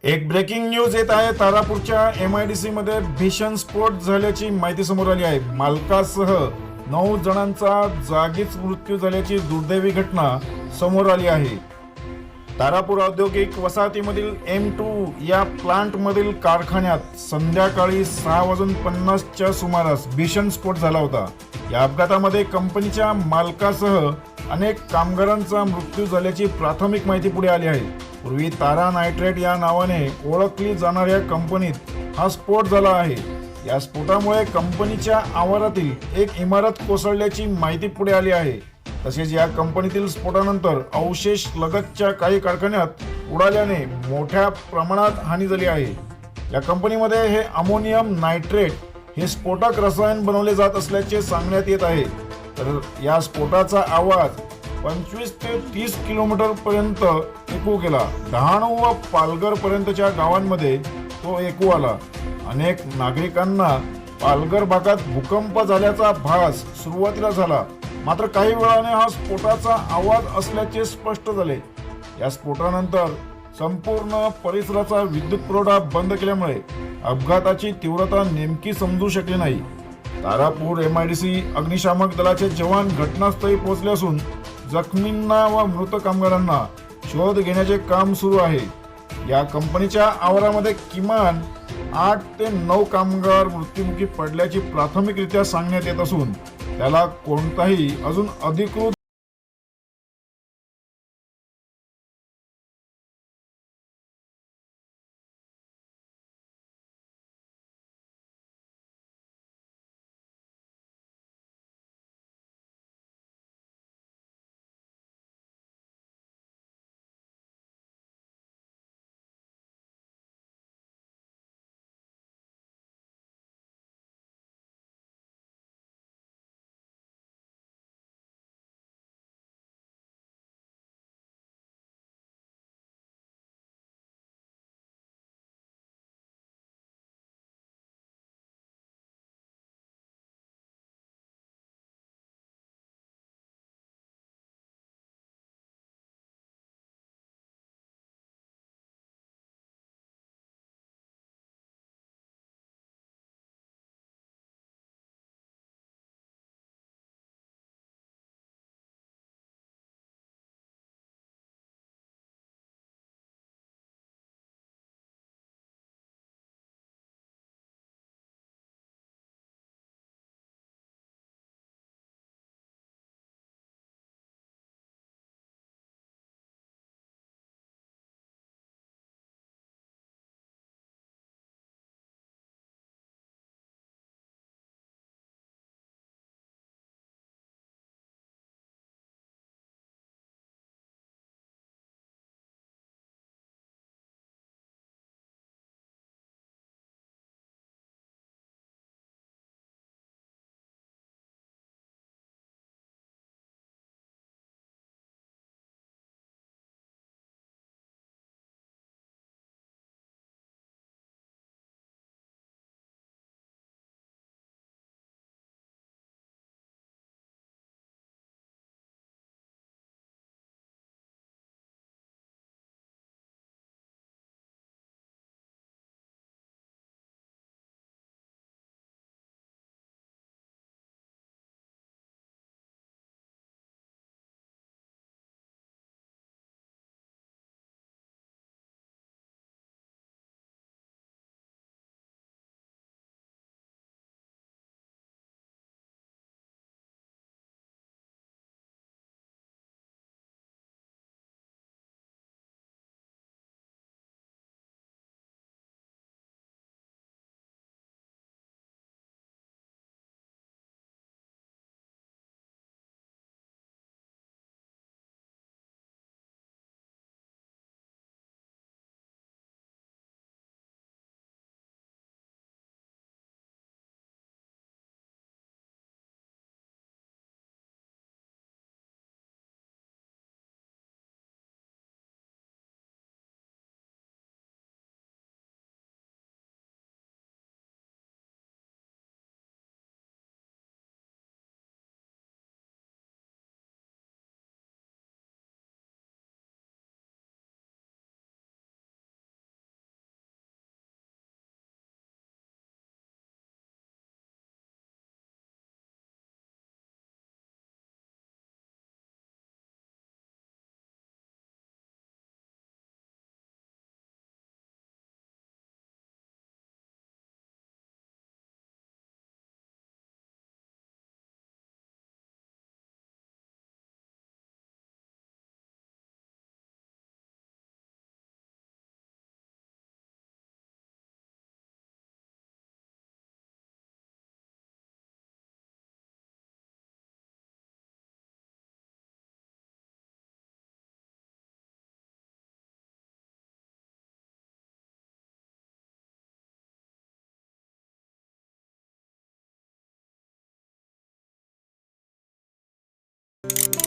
एक breaking news येत आहे. तारापूरच्या MIDC मध्ये भीषण स्फोट झाल्याची माहिती समोर आली आहे. मालकासह 9 जणांचा जागीच मृत्यू झाल्याची दुर्दैवी घटना समोर आली आहे. तारापूर औद्योगिक वसाहतीमधील M2 या प्लांटमधील कारखान्यात संध्याकाळी 6:50च्या सुमारास भीषण स्फोट झाला होता. या अपघातामध्ये कंपनीच्या मालकासह अनेक कामगारांचा मृत्यू झाल्याची प्राथमिक माहिती पुढे आली आहे. पूर्वी तारा नायट्रेट या नावाने ओळखली जाणाऱ्या कंपनीत हा स्फोट झाला आहे. या स्फोटामुळे कंपनीच्या आवारातील एक इमारत कोसळल्याची माहिती पुढे आली आहे. तसेच या कंपनीतील स्फोटानंतर अवशेष लगतच्या काही कारखान्यात उडाल्याने मोठ्या प्रमाणात हानी झाली आहे. या कंपनीमध्ये हे अमोनियम नायट्रेट हे स्फोटक रसायन बनवले जात असल्याचे सांगण्यात येत आहे. तर या स्फोटाचा आवाज 25 ते 30 किलोमीटर पर्यंत ऐकू गेला. डहाणू व पालघर पर्यंतच्या गावांमध्ये तो ऐकू आला. अनेक नागरिकांना पालघर भागात भूकंप झाल्याचा भास सुरुवातीला झाला, मात्र काही वेळाने हा स्फोटाचा आवाज असल्याचे स्पष्ट झाले. या स्फोटानंतर संपूर्ण परिसराचा विद्युत पुरवठा बंद केल्यामुळे अपघाताची तीव्रता नेमकी समजू शकली नाही. तारापूर MIDC अग्निशामक दलाचे जवान घटनास्थळी पोहोचले असून जखमींना व मृत कामगारांना शोध घेण्याचे काम सुरू आहे. या कंपनीच्या आवारामध्ये किमान 8 ते 9 कामगार मृत्युमुखी पडल्याची प्राथमिकरित्या सांगण्यात येत असून त्याला कोणताही अजून अधिकृत आहे.